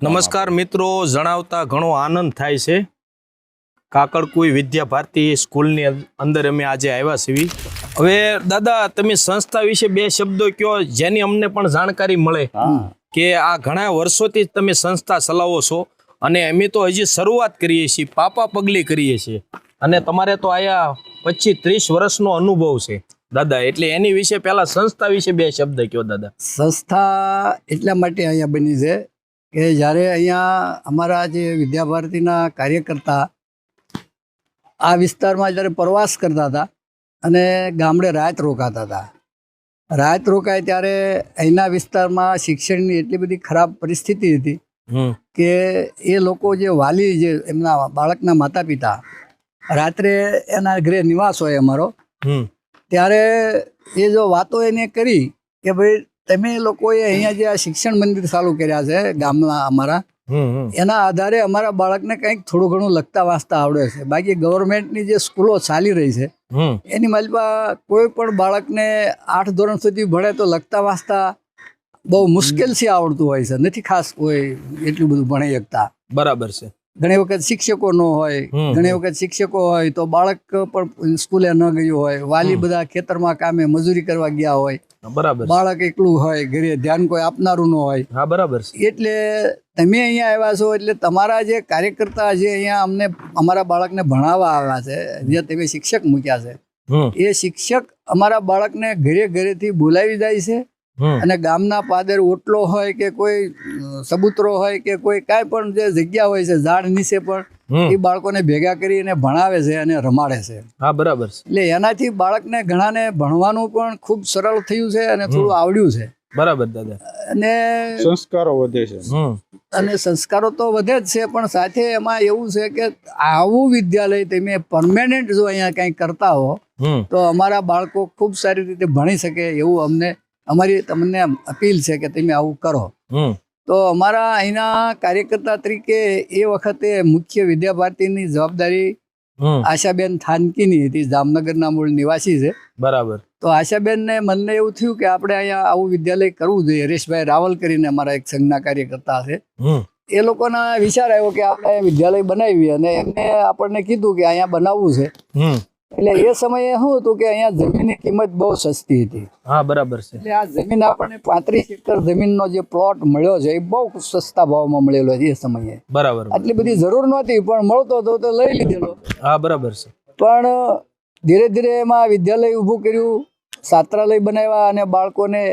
નમસ્કાર મિત્રો, જણાવતા ઘણો આનંદ થાય છે. કાકડકુઈ વિદ્યા ભારતી સ્કૂલની અંદર અમે આજે આવ્યા છીએ. હવે દાદા, તમે સંસ્થા વિશે બે શબ્દો કહો જેની અમને પણ જાણકારી મળે કે આ ઘણા વર્ષોથી તમે સંસ્થા ચલાવો છો અને અમે તો હજી શરૂઆત કરીએ છીએ, પાપા પગલી કરીએ છીએ અને તમારે તો આયા 25-30 વર્ષનો અનુભવ છે દાદા, એટલે એની વિશે પહેલા સંસ્થા વિશે બે શબ્દ કહો દાદા. સંસ્થા એટલા માટે અહીંયા બની છે કે જ્યારે અહીંયા અમારા જે વિદ્યા ભારતીના કાર્યકર્તા આ વિસ્તારમાં જ્યારે પ્રવાસ કરતા હતા અને ગામડે રાત રોકાતા હતા, રાત રોકાય ત્યારે અહીંના વિસ્તારમાં શિક્ષણની એટલી બધી ખરાબ પરિસ્થિતિ હતી કે એ લોકો જે વાલી જે એમના બાળકના માતા પિતા રાત્રે એના ઘરે નિવાસ હોય અમારો, ત્યારે એ જો વાતો એને કરી કે ભાઈ તમે લોકોએ અહીંયા જે આ શિક્ષણ મંદિર ચાલુ કર્યા છે ગામના અમારા, એના આધારે અમારા બાળકને કંઈક થોડું ઘણું લખતા વાંચતા આવડે છે. બાકી ગવર્મેન્ટની જે સ્કૂલો ચાલી રહી છે એની માલમાં કોઈ પણ બાળકને 8 ધોરણ સુધી ભણે તો લખતા વાંચતા બહુ મુશ્કેલથી આવડતું હોય છે, નથી ખાસ કોઈ એટલું બધું ભણી શકતા. બરાબર છે. ઘણી વખત શિક્ષકો ન હોય, ઘણી વખત શિક્ષકો હોય તો બાળક પણ સ્કૂલે ન ગયું હોય, વાલી બધા ખેતરમાં કામે મજૂરી કરવા ગયા હોય, બરાબર, બાળક એકલું હોય, ઘરે ધ્યાન કોઈ આપનારું ન હોય. હા બરાબર છે. એટલે તમે અહીંયા આવ્યા છો એટલે તમારા જે કાર્યકર્તા જે અહીંયા અમને અમારા બાળકને ભણાવવા આવ્યા છે, જે તમે શિક્ષક મૂક્યા છે, એ શિક્ષક અમારા બાળકને ઘરે ઘરેથી બોલાવી જાય છે અને ગામના પાદર ઓટલો હોય કે કોઈ સબૂતરો હોય કે કોઈ કાંઈ પણ જે જગ્યા હોય છે ઝાડ નીચે પણ એ બાળકોને ભેગા કરીને ભણાવે છે અને રમાડે છે. હા બરાબર છે. એટલે એનાથી બાળકને ઘણાને ભણવાનું પણ ખૂબ સરળ થયું છે અને થોડું આવડ્યું છે. બરાબર દાદા. અને સંસ્કારો વધે છે. અને સંસ્કારો તો વધે જ છે, પણ સાથે એમાં એવું છે કે આવું વિદ્યાલય તમે પરમેનન્ટ જો અહીંયા કંઈ કરતા હો તો અમારા બાળકો ખૂબ સારી રીતે ભણી શકે એવું અમારી તમને અપીલ છે કે તમે આવું કરો. તો અમારા અહીંના કાર્યકર્તા તરીકે એ વખતે મુખ્ય વિદ્યા ભારતીની જવાબદારી આશાબેન થાનકીની હતી, જામનગરના મૂળ નિવાસી છે. બરાબર. તો આશાબેનને મને એવું થયું કે આપણે અહીંયા આવું વિદ્યાલય કરવું જોઈએ. હરેશભાઈ રાવલ કરીને અમારા એક સંઘના કાર્યકર્તા છે, એ લોકોના વિચાર આવ્યો કે આપણે વિદ્યાલય બનાવીએ અને એમને આપણને કીધું કે અહીંયા બનાવવું છે. એટલે એ સમયે શું હતું કે અહીંયા જમીનની કિંમત બહુ સસ્તી હતી. હા બરાબર છે. એટલે આ જમીન આપણને 35 એકર જમીનનો જે પ્લોટ મળ્યો છે એ બહુ સસ્તા ભાવમાં મળેલો છે એ સમયે. બરાબર. આટલી બધી જરૂર નહોતી પણ મળતો હતો તો લઈ લીધેલો. હા બરાબર છે. પણ ધીરે ધીરે એમાં વિદ્યાલય ઊભું કર્યું, છાત્રાલય બનાવ્યા અને બાળકોને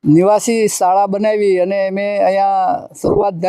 નિવાસી શાળા બનાવી અને મેં અહીંયા શરૂઆત